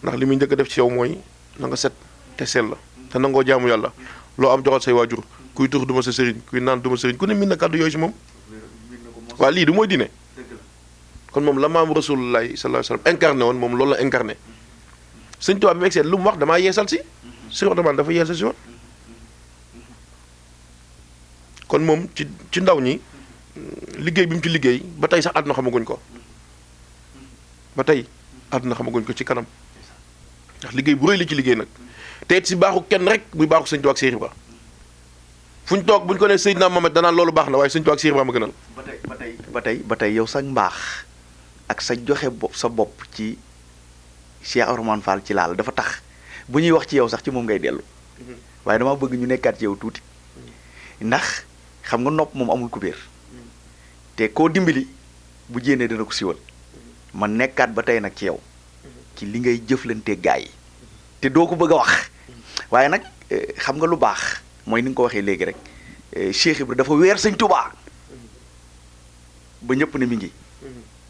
ndax li muy njëkk a def ci yow mooy na nga set te sell la te nangoo jaamu yàlla loo am joxal say waajur kuy tux duma sa sëriñ kuy naan duma sëriñ ku ne min na kàddu yooyu si moom waa lii du mooy diine kon moom la maam rasulullahi sallallahu alayhi wasallam incarné woon moom loolu la incarné sëñ Tuubaa bi mu egsee lu mu wax damaa yeesal si Cheikh Ousmane dafa yeesal si woon kon moom ci ndaw ñi liggéey bi mu ci liggéey ba tey sax àdduna xamaguñ ko ba tey àdduna xamaguñ ko ci kanam ndax liggéey bu rëy li ci liggéey nag te it si baaxu kenn rek buy baaxu sëñ Tuubaa ak Cheikh Ibra fu ñu toog bu ñu ko nee Seydina Mohamed danaan loolu baax na waaye sëñ Tuubaa ak Cheikh Ibra ma gënal. ba tey yow sax mbaax ak sa joxe sa bopp ci Cheikh Ousmane Fall ci laal dafa tax bu ñuy wax ci yow sax ci moom ngay dellu waaye dama bëgg ñu nekkaat ci yow tuuti ndax xam nga nopp moom amul kubéer te koo dimbali bu jénnee dana ko siwal man nekkaat ba tey nag ci yow ci li ngay jëflante gaa yi te doo ko bëgg a wax waaye nag xam nga lu baax mooy ni nga ko waxee léegi rek Cheikh Ibra dafa weer sëñ Touba ba ñëpp ne mi ngi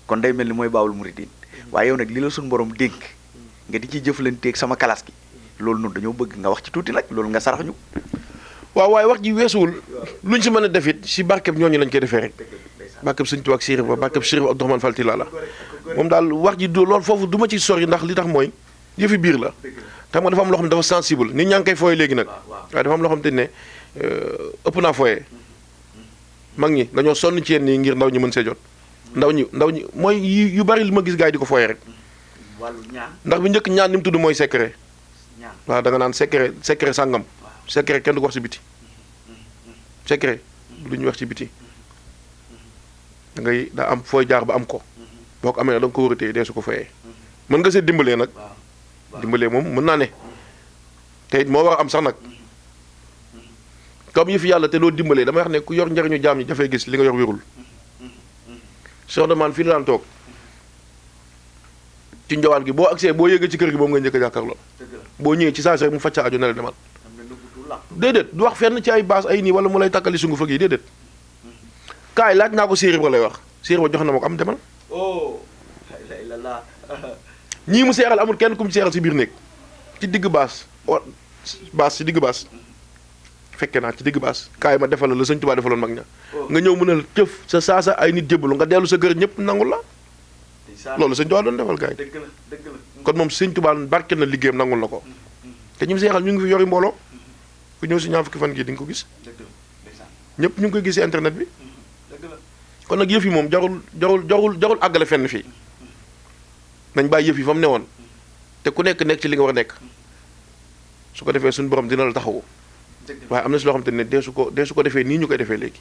kon day mel ni mooy baawul muridin waaye yow nag li la suñu borom dénk nga di ci jëflanteeg sama kalas gi loolu noonu dañoo bëgg nga wax ci tuuti nag loolu nga sarax ñu. waaw waaye wax ji weesuwul luñ si mën a def it si barkeb ñooñu lañ koy defee rek barkeb sëñ Tuubaa ak Cheikh Ibra barkeb Cheikh Abdourahmane Fall Tilala moom daal wax ji du loolu foofu du ma ci sori ndax li tax mooy yëfi biir la xam nga dafa am loo xam ne dafa sensible nit ñaa ngi koy fooye léegi nag waaye dafa am loo xam te ne ëpp naa fooye mag ñi dañoo sonn ci yéen nii ngir ndaw ñi mën see jot ndaw ñi mooy yu bari li ma gis gars yi di ko fooye rek ndax bu njëkk ñaan ni mu tudd mooy secret waaw da nga naan secret sàngam secret kenn du ko wax si biti secret lu ñuy wax ci biti daa am fooy jaar ba am ko boo ko amee nag da nga ko war a téye dee su ko fooyee mën nga see dimbalee nag dimbalee moom mën naa ne te it moo war a am sax nag comme yëfi yàlla te doo dimbalee damay wax ne ku yor njariñu jaam ñi dafay gis li nga yor wérul Cheikh Ousmane fii la daan toog ci njowaan gi boo agsee boo yéegee ci kër gi moom nga njëkk a jàkkaarloo boo ñëwee ci saa si rek mu facca aju ne la demal déedéet du wax fenn ci ay baas ay nii wala mu lay takkali sungu fëgg yi déedéet kaay laaj naa ko Cheikh Ibra lay wax Cheikh Ibra jox na ma ko am demal ñii mu seeral amul kenn ku mu seeral si biir néeg ci digg baas ci digg baas fekke naa ci digg baas kaay ma defal la sëñ Tuubaa defaloon mag ña nga ñëw mën a jëf sa saasa ay nit jébbalu nga dellu sa kër ñëpp nangul la loolu sëñ Tuubaa doon defal gaay kon moom sëñ Tuubaa barke na liggéeyam nangul na ko te ñu mu seexal ñu ngi fi yori mbooloo ku ñëw si ñaar fukki fan gii di nga ko gis ñëpp ñu ngi koy gis si internet bi kon nag yëf yi moom jarul àggale fenn fii nañ bàyyi yëf yi fa mu newoon te ku nekk ci li nga war a nekk su ko defee suñu borom dina la taxawu waaye am na si loo xam te ne dee su ko defee nii ñu koy defee léegi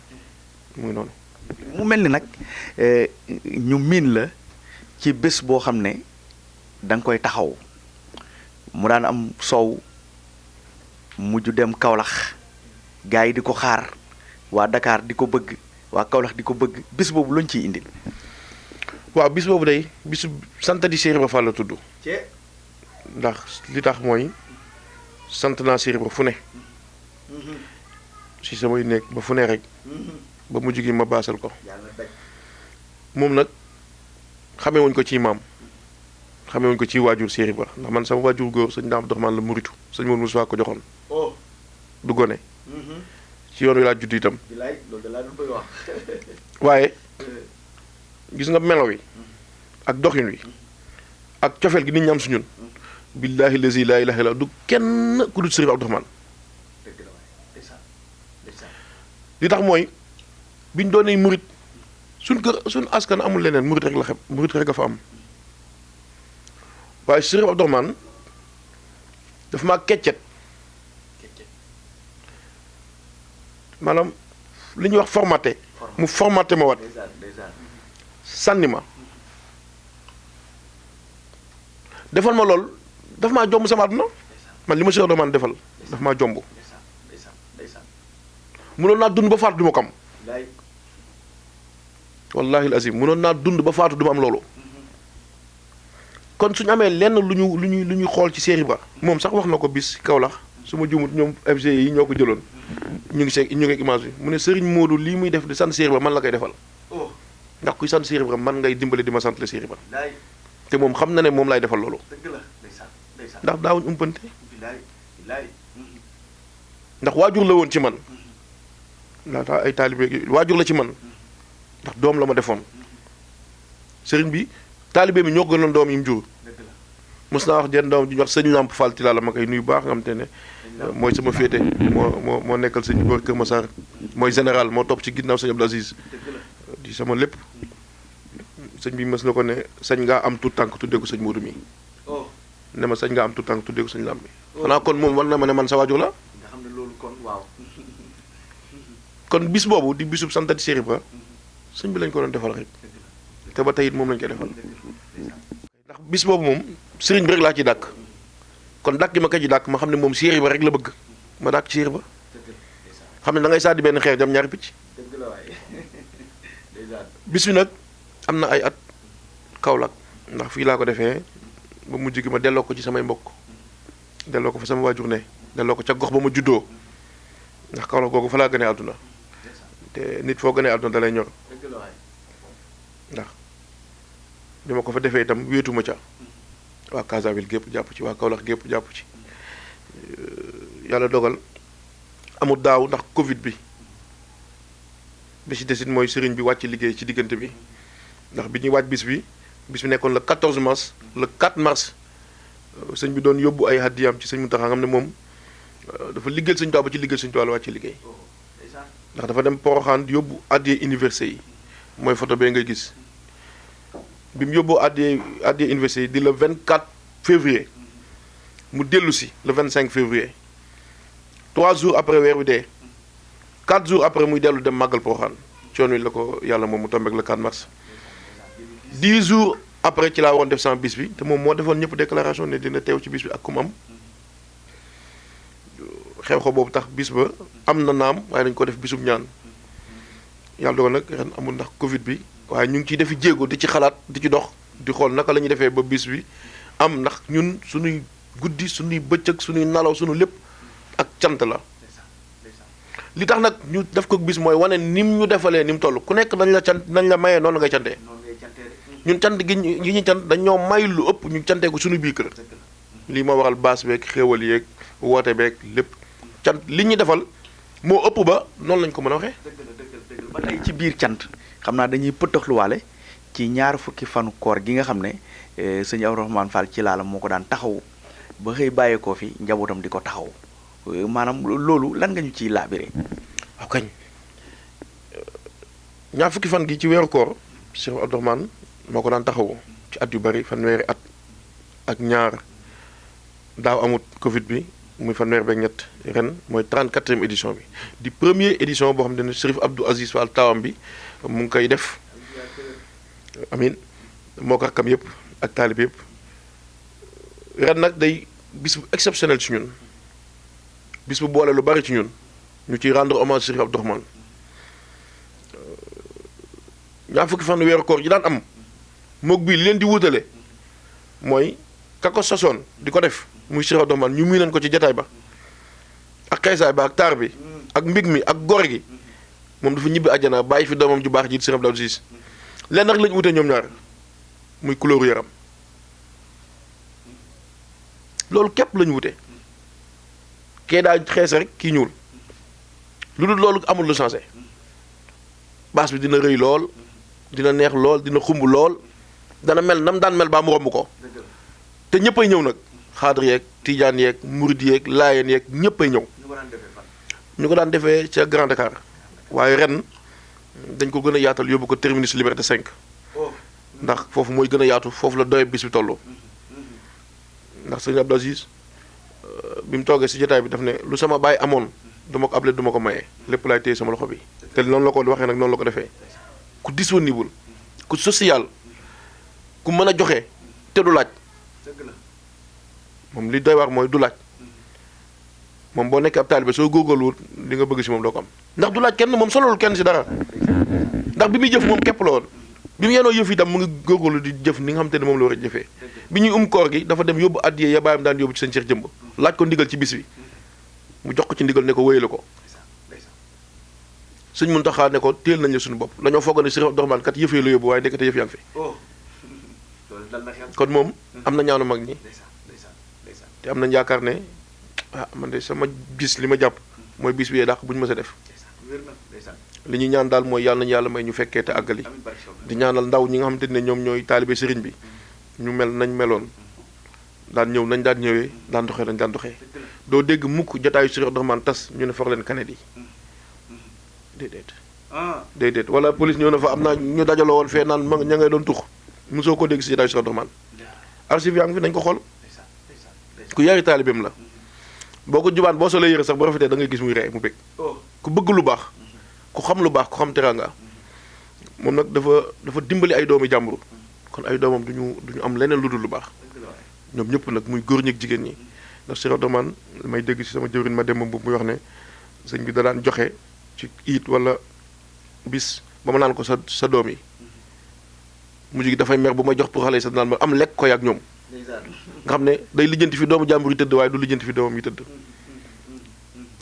mu ngi noonu. mu mel ni nag ñu miin la ci bés boo xam ne da nga koy taxaw mu daan am soow mujj dem Kaolack gars yi di ko xaar waa Dakar di ko bëgg waa Kaolack di ko bëgg bés boobu lañ ciy indil. waaw bis boobu day bisu sant di Cheikh Ibra Fall la tudd ndax li tax mooy sant naa Cheikh Ibra fu ne si samay nekk ba fu ne rek ba mujj gi ma baasal ko moom nag xamee wuñ ko ci maam xamee wuñ ko ci waajur Cheikh Ibra ndax man sama waajur góor sëñ Daam Abdourahmane la muritu sëñ Mourou Moussa ko joxoon du gone ci yoon wi laa judd itam waaye gis nga melo wi ak doxin wi ak cofeel gi nit ñi am su ñun billaahi lazi laa ilaaha illa du kenn ku dul Sëriñ Abdourahmane li tax mooy biñ doonee murit suñ kër suñ askan amul leneen murit rek la xeb murit rek a fa am waaye Sëriñ Abdourahmane dafa maa keccet maanaam li ñuy wax formaté mu formaté ma wat sànni ma defal ma lool dafa maa jomb sama àdduna man li ma Sëriñ Abdourahmane defal dafa maa jomb mënoon naa dund ba faatu du ma ko am wallahi alazim mënoon naa dund ba faatu du ma am loolu kon suñu amee lenn lu ñuy xool ci Cheikh Ibra moom sax wax na ko bis Kaolack su ma juumut ñoom FG yi ñoo ko jëloon ñu ngi image bi mu ne Serigne Modou lii muy def di sant Cheikh Ibra man la koy defal ndax kuy sant Cheikh Ibra man ngay dimbale di ma sant la Cheikh Ibra te moom xam na ne moom lay defal loolu ndax daawuñ umpante ndax waajur la woon ci man laata ay taalibe waajur la ci man ndax doom la ma defoon sëriñ bi taalibe mi ñoo ko gënoon doom yi mu jur mos naa wax jenn doom ji ñu wax sëñ Lamp Fall Tilala ma koy nuyu baax nga xam te ne mooy sama féete moo nekkal sëñ boor Kër Massar mooy général moo topp ci ginnaaw sëñ Abdou Aziz di sama lépp sëñ bi mës na ko ne sañ ngaa am tout tànk tuddee ko sëñ Modou mi ne ma sañ ngaa am tout tànk tuddee ko sëñ Lamp bi xanaa kon moom war na ma ne man sa waajur la nga xam ne loolu kon waaw kon bis boobu di bisub santati Cheikh Ibra sëñ bi lañ ko doon defal rek te ba tey it moom lañ koy defal ndax bis boobu moom sëriñ bi rek laa ci dàkk kon dàkk gi ma ko ci dàkk ma xam ne moom Cheikh Ibra rek la bëgg ma dàkk Cheikh Ibra xam ne da ngay sàddi benn xeer jam ñaari picc bis bi nag am na ay at Kaolack ndax fii laa ko defee ba mujj gi ma delloo ko ci samay mbokk delloo ko fa sama waajur ne delloo ko ca gox ba ma juddoo ndax Kaolack googu fa laa gënee àdduna te nit foo gënee àdduna da lay ñor ndax bi ma ko fa defee itam wéetuma ca waa Casaville gépp jàpp ci waa Kaolack gépp jàpp ci yàlla dogal amul daaw ndax Covid bi ci desit mooy sëriñ bi wàcc liggéey ci diggante bi ndax bi ñuy wàcc bis bi nekkoon le 14 mars le 4 mars sëñ bi doon yóbbu ay hadiyaam ci sëñ Mountakha nga xam ne moom dafa liggéeyal sëñ Tuubaa ba ci liggéeyal sëñ Tuubaa la wàcc liggéey ndax dafa dem Poroxaan yóbbu addiya université yi mooy photo bee ngay gis bi mu yóbboo addiya université yi di le 24 février mu dellu si le 25 février 3 jours après weer wi dee 4 jours après muy dellu dem màggal Poroxaan coon wi la ko yàlla moom mu tombeek le 4 mars 10 jours après ci laa waroon def sama bis bi te moom moo defoon ñëpp déclaration ne dina teew ci bis bi ak kum am xew-xew boobu tax bis ba am na naam waaye dañ ko def bisum ñaan yàlla dogal nag ren amul ndax Covid bi waaye ñu ngi ciy defi jéego di ci xalaat di ci dox di xool naka la ñuy defee ba bis bi am ndax ñun suñuy guddi suñuy bëccëg suñuy nalaw suñu lépp ak cant la li tax nag ñu def ko bis mooy wane nim ñu defalee ni mu toll ku nekk dañ la cant nañ la mayee noonu ngay cantee ñun cant gi ñu cant dañ ñoo may lu ëpp ñu cantee ko suñu biir kër lii moo waral baas beeg xéewal yeeg woote beeg lépp cant li ñu defal moo ëpp ba noonu lañ ko mën a waxee. ba tey ci biir cant xam naa dañuy pëttaxluwaale ci ñaar fukki fanu koor gi nga xam ne sëñ Abdourahmane Fall ci laala moo ko daan taxaw ba xëy bàyyeekoo fi njabootam di ko taxaw maanaam loolu lan nga ñu ciy laabire. waaw kañ ñaar fukki fan gi ci weeru koor Cheikh Abdourahmane moo ko daan taxawu ci at yu bari fanweeri at ak ñaar daaw amut Covid bi. muy fanweer beeg ñett ren mooy 34e édition bi di première édition boo xam ne Chérif Abdou Aziz Fall taawam bi mu ngi koy def amin moo ko rakkam yëpp ak taalib yëpp ren nag day bis bu exceptionnel ci ñun bis bu boole lu bari ci ñun ñu ciy rendre hommage Chérif Abdourahmane ñaar fukki fan weeru koor ji daan am moog bii li leen di wutale mooy ka ko sosoon di ko def muy Chérif Abdourahmane ñu miinoon ko ci jataay ba ak xeesaay ba ak taar bi ak mbig mi ak góor gi moom dafa ñibbi àjjana bàyyi fi doomam ju baax ji Serigne Abdou Aziz lenn rek lañu wute ñoom ñaar muy couleur yaram loolu képp lañu wute kee daa xees rek kii ñuul lu dul loolu amul lu changé baas bi dina rëy lool dina neex lool dina xumb lool dana mel nam daan mel baa mu romb ko te ñëppay ñëw nag xaadir yeeg tijaan yeeg murid yeeg laayeen yeeg ñëppay ñëw ñu ko daan defee ca Grand Dakar waaye ren dañ ko gën a yaatal yóbbu ko terminus Liberté 5 ndax foofu mooy gën a yaatu foofu la doye bis bi toll ndax sëñ Abdou Aziz bi mu toogee si jotaay bi daf ne lu sama baay amoon du ma ko able du ma ko maye lépp laay téye sama loxo bi te noonu la ko waxee nag noonu la ko defee ku disponible ku social ku mën a joxe te du laaj moom li doy waar mooy du laaj moom boo nekkee ab taalibe soo góorgóorluwul li nga bëgg si moom doo ko am ndax du laaj kenn moom sololul kenn si dara ndax bi muy jëf moom képp la woon bi mu yenoo yëf itam mu ngi góorgóorlu di jëf ni nga xam te ne moom la war a jëfee bi ñuy koor gi dafa dem yóbbu addiye ya baayam daan yóbbu ci seen Cheikh Jëmb laaj ko ndigal ci bis bi mu jox ko ci ndigal ne ko wéyale ko Sëñ Muntaxa ne ko téel nañ la suñu bopp dañoo foog ne Sëriñ Abdou Rahmane kat yëf yi la yóbbu waaye ndekete yëf yaa ngi fi kon moom am na ñaanu mag ñi te am nañ yaakaar ne man de sama gis li ma jàpp mooy bis bi dàq bu ñu mës a def li ñuy ñaan daal mooy yàlla nañu yàlla may ñu fekkee te àggali di ñaanal ndaw ñi nga xamante ne ñoom ñooy taalibe sëriñ bi ñu mel nañ meloon daan ñëw nañ daan ñëwee daan doxee nañ daan doxee doo dégg mukk jotaayu Sëriñ Abdou Rahmane tas ñu ne foog leen kanet yi déedéet wala police ñëw na fa am naa ñu dajaloo woon fee naan ma ña ngay doon tux mosoo ko dégg si jotaayu Sëriñ Abdou Rahmane archive yaa ngi fi nañ ko xool ku yari taalibeem la boo ko jubaan boo solee yëre sax bu rafetee da ngay gis muy ree mu bëgg ku bëgg lu baax ku xam lu baax ku xam teraanga moom nag dafa dimbali ay doomi jàmbur kon ay doomam duñu am leneen lu dul lu baax ñoom ñëpp nag muy góor ñi ak jigéen ñi ndax Sëriñ Abdou Rahmane may dégg ci sama jëwriñ ma dem bu muy wax ne sëñ bi da daan joxe ci iit wala bis ba ma naan ko sa doom yi mujj gi dafay mer bu may jox pour xale yi sa naan ma am lekk koy ak ñoom nga xam ne day lijjanti fi doomu jàmbur yi tëdd waaye du lijjanti fi doomam yi tëdd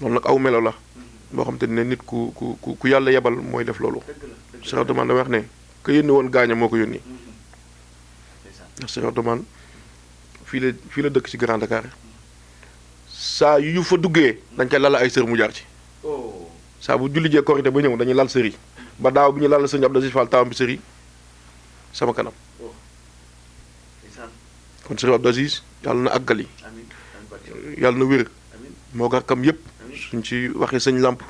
loolu nag aw melo la boo xam te ne nit ku yàlla yebal mooy def loolu Sëriñ Abdou Rahmane dama wax ne ka yónni woon gaaña moo ko yónni ndax Sëriñ Abdou Rahmane fii la dëkk ci Grand Dakar saa yu fa duggee dañ koy lal ay sër mu jaar ci saa bu julli jee korité ba ñëw dañuy lal sër yi ba daaw bi ñu lal sëñ Abdou Aziz Fall taawam bi sër yi sama kanam kon Sëriñ Abdou Aziz yàlla na àggali yàlla na wér moo rakkam yépp suñ ci waxee sëñ làmp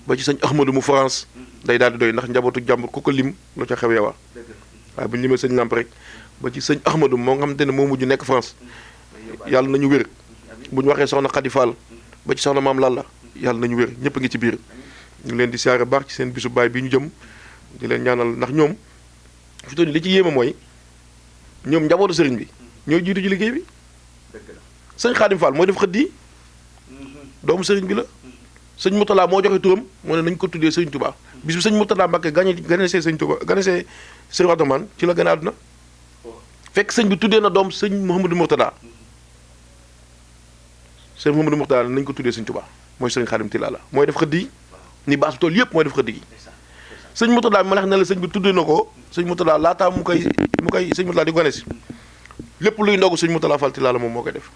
ba ci sëñ Ahmadou mu France day daal di doy ndax njabootu jàmbur ku ko lim lu ca xewee waa waaye bu ñu limee sëñ làmp rek ba ci sëñ Ahmadou moo nga xamante ne moo mujj nekk France yàlla nañu wér bu ñu waxee soxna Khady Fall ba ci soxna maam Lalla yàlla nañu wér ñëpp a ngi ci biir ñu leen di siyaare baax ci seen bisu baay bi ñu jëm di leen ñaanal ndax ñoom fi toll li ci yéeme mooy ñoom njabootu sëriñ bi ñoo jiitu ci liggéey bi sëñ Khadim Fall mooy def xët yi doomu sëriñ bi la sëñ Moutala moo joxe turam moo ne nañ ko tuddee sëñ Touba bis bi sëñ Moutala Mbacké ganesee sëñ Touba ganesee Sëriñ Abdou Rahmane ci la gën a àdduna fekk sëñ bi tuddee na doom sëñ Mouhamadou Mourtada sëñ Mouhamadou Mourtada nañ ko tuddee sëñ Touba mooy sëñ Khadim Tilala mooy def xëdd yi ni baas bu tool yëpp mooy def xëdd gi sëñ Mourtada ma lex ne la sëñ bi tuddee na ko sëñ Mourtada laataa mu koy sëñ Mourtada di ko ganesi lépp luy ndogu sëñ Mourtada Fall Tilala moom moo koy def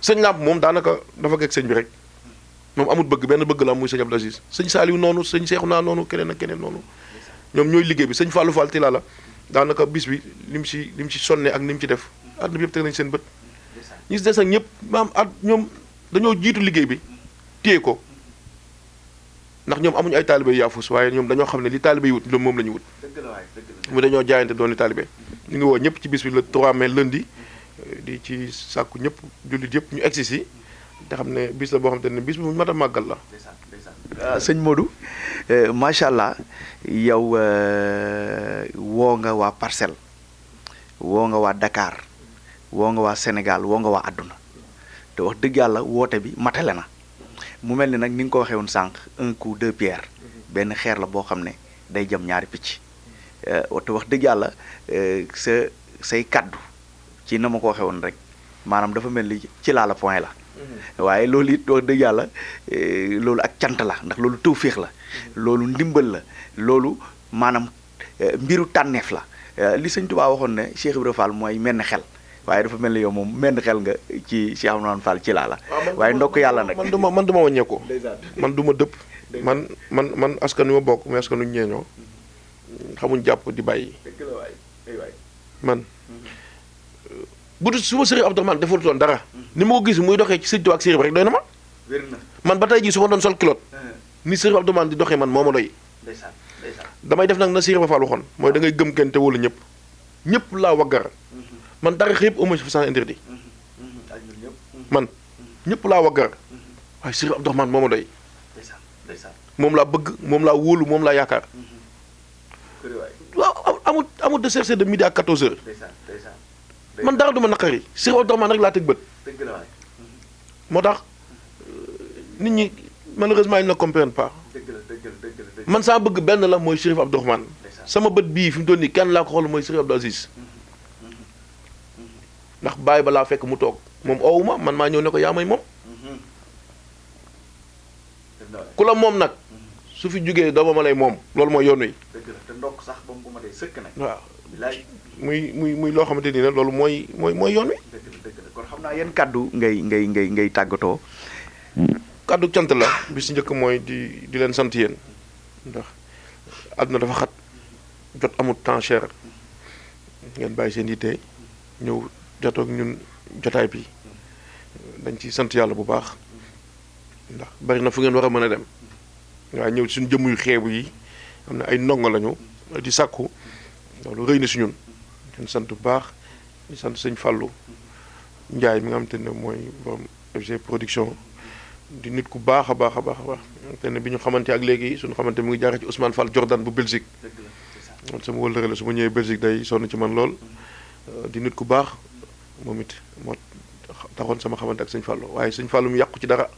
sëñ Lamp moom daanaka dafa gekk sëñ bi rek moom amul bëgg benn bëgg la am muy sëñ Abdou Aziz sëñ Saliou noonu sëñ Cheikhouna noonu keneen ak keneen noonu ñoom ñooy liggéey bi sëñ Fallou Fall Tilala daanaka bis bi lim ci sonne ak ni mu ci def àdduna bi yëpp teg nañ seen bët ñi si des ak ñëpp maam at ñoom dañoo jiitu liggéey bi téye ko ndax ñoom amuñu ay taalibe yaafus waaye ñoom dañoo xam ne li taalibe yi wut moom la ñu wut mu dañoo jaayante doon ni taalibe ñu ngi woo ñëpp ci bis bi le 3 mai lundi di ci sàkku ñëpp jullit yëpp ñu egsi si te xam ne bis la boo xam te ne bis bu mat a màggal la. sëñ Modou macha allah yow woo nga waa Parcelles woo nga waa Dakar woo nga waa Sénégal woo nga waa àdduna te wax dëgg yàlla woote bi matale na mu mel ni nag ni nga ko waxee woon sànq un coup deux pierres benn xeer la boo xam ne day jëm ñaari picc te wax dëgg yàlla say kaddu ci na ma ko waxee woon rek maanaam dafa mel ni ci laa la point la waaye loolu it wax dëgg yàlla loolu ak cant la ndax loolu tawféex la loolu ndimbal la loolu maanaam mbiru tànneef la li sëñ Tuubaa waxoon ne Cheikh Ibrahima Fall mooy menn xel waaye dafa mel ni yow moom menn xel nga ci Cheikh Ibrahima Fall ci laa la waaye ndokk yàlla nag man duma wàññeeku man duma dëpp man askan wi ma bokk mais askan wi ñeeñoo xamuñ jàpp di bàyyi man bu dul su ma Sëriñ Abdourahmane deful toon dara ni ma ko gis muy doxee ci sëñ Tuubaa ak Sëriñ rek doy na ma man ba tey jii su ma doon sol kilote ni Sëriñ Abdourahmane di doxee man moo ma doy damay def nag na Sëriñ Fall waxoon mooy da ngay gëm kenn te wóolu ñëpp laa waggar man dara yëpp amu ci sens interdit man ñëpp laa waggar waaye Sëriñ Abdourahmane moo ma doy moom laa bëgg moom laa wóolu moom laa yaakaar waaw amul de chercher de midi à 14 heures man dara duma naqari Sëriñ Abdourahmane rek laa teg bët moo tax nit ñi malheureusement ils ne comprennent pas man saa bëgg benn la mooy Chérif Abdourahmane sama bët bii fi mu toll nii kenn laa ko xool mooy Chérif Abdou Aziz ndax bàyyi ba laa fekk mu toog moom oowuma man maa ñëw ne ko yaa may moom ku la moom nag su fi jógee dooma ma lay moom loolu mooy yoon wi waaw muy loo xamante ni ne loolu mooy yoon wi kon xam naa yan kàddu ngay tàggatoo kàddu cant la bi si njëkk mooy di leen sant yéen ndax àdduna dafa xat jot amul temps cher ngeen bàyyi seen yitte ñëw jotoog ñun jotaay bi dañ ci sant yàlla bu baax ndax bari na fu ngeen war a mën a dem waaye ñëw suñu jëmm yu xeebu yi am na ay ndongo lañu di sàkku loolu rëy na si ñun leen sant bu baax di sant sëñ Fallou Ndiaye mi nga xam te ne mooy borom FG production di nit ku baax a baax te ne bi ñu xamante ak léegi suñu xamante mu ngi jaaree ci Ousmane Fall Jordan bu Belgique man sama wëllëre la su ma ñëwee Belgique day sonn ci man lool di nit ku baax moom it moo taxoon sama xamante ak sëñ Fallou waaye sëñ Fallou mu yàqu ci dara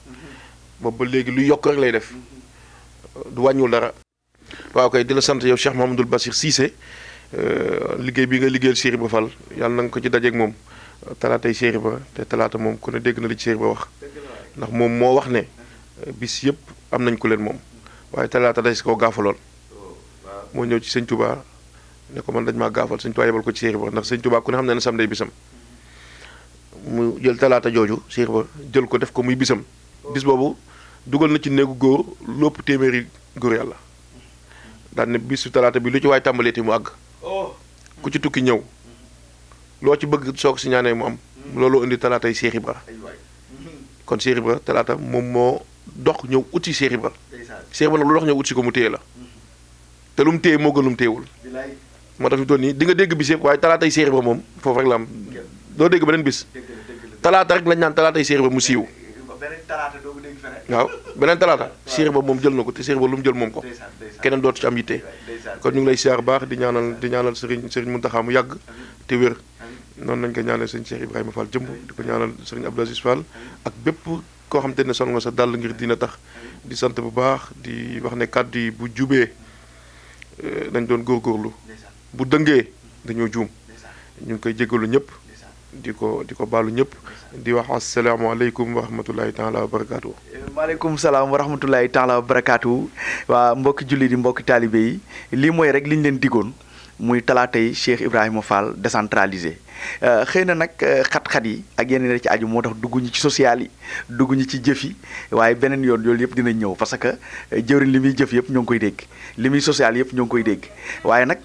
boobu ba léegi lu yokk rek lay def du wàññiwul dara. waaw kay di la sant yow Cheikh Mouhamadoul Bassir Cissé liggéey bi nga liggéeyal Cheikh Ibra Fall yàlla na nga ko ci dajeeg moom talaatay Cheikh Ibra te talaata moom ku ne dégg na li ci Cheikh Ibra wax ndax moom moo wax ne bis yëpp am nañ ko leen moom waaye talaata day si koo gaafaloon moo ñëw ci sëñ Touba ne ko man dañ maa gaafal sëñ Touba yebal ko ci Cheikh Ibra ndax sëñ Touba ku ne xam ne samedi bisam mu jël talaata jooju Cheikh Ibra jël ko def ko muy bisam bis boobu dugal na ci néegu góor lépp téeméeri góor yàlla daan ne bisu talaata bi lu ci waay tàmbaleeti mu àgg ku ci tukki ñëw loo ci bëgg soog si ñaanee mu am looloo indi talaatay Cheikh Ibra kon Cheikh Ibra talaata moom moo dox ñëw uti Cheikh Ibra Cheikh Ibra nag lu dox ñëw uti si ko mu téye la te lu mu téye moo gën lu mu téyewul moo tax fi mu toll nii di nga dégg bis yëpp waaye talaatay Cheikh Ibra moom foofu rek la am doo dégg beneen bis talaata rek lañ naan talaatay Cheikh Ibra mu siiw waaw beneen talaata Cheikh Ibra moom jël na ko te Cheikh Ibra lu mu jël moom ko keneen dootu ci am yitte kon ñu ngi lay siyaar baax di ñaanal Serigne Mountakha mu yàgg te wér noonu lañ ko ñaanal sëñ Cheikh Ibrahima Fall jëmb di ko ñaanal Serigne Abdou Aziz Fall ak bépp koo xam te ne son nga sa dàll ngir dina tax di sant bu baax di wax ne kàddu yi bu jubee dañ doon góorgóorlu bu dëngee dañoo juum ñu ngi koy jégalu ñëpp di ko baalu ñëpp di wax asalaamaaleykum wa rahmatulahi taala wa barakaatu. maaleykum salaam wa rahmatulahi taala wa barakaatu waa mbokki julli di mbokki taalibe yi lii mooy rek li ñu leen digoon muy talaatay Cheikh Ibrahima Fall décentralisé xëy na nag xat-xat yi ak yeneen ci aju moo tax dugguñu ci social yi dugguñu ci jëf yi waaye beneen yoon loolu yëpp dinañ ñëw parce que jëwriñ li muy jëf yëpp ñoo ngi koy dégg li muy social yëpp ñoo ngi koy dégg waaye nag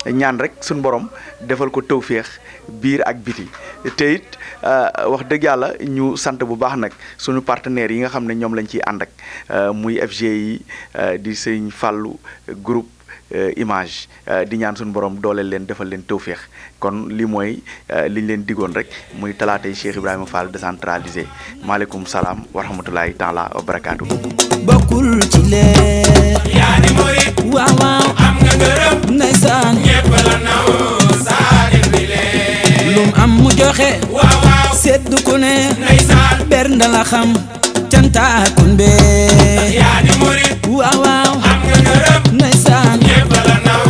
ñaan rek suñu borom defal ko tawféex biir ak biti te it wax dëgg yàlla ñu sant bu baax nag suñu partenaires yi nga xam ne ñoom lañ ciy ànd ak muy FG yi di sëñ Fallou groupe image di ñaan suñu borom dooleel leen defal leen tawféex kon li mooy liñ leen digoon rek muy talaatay Cheikh Ibrahima Fall décentralisé maaleykum salaam wa rahmatulahi taala wa barakaatu. bokkul ci leer yaa ni murit waaw waaw am nga gërëm ndeysaan ñépp la naw saadim bi leen lum am mu joxe waaw waaw sedd ku ne ndeysaan bernda la xam cantaakun be yaa ni murit waaw waaw am nga gërëm ndeysaan ñépp la naw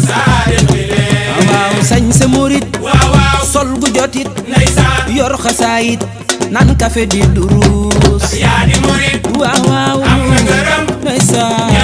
saadim bi leen waaw sañ sa murit waaw waaw sol gu jotit ndeysaan yor xasaayit nan café di durus yaa di murit waaw waaw am nga ngërëm ndeysaan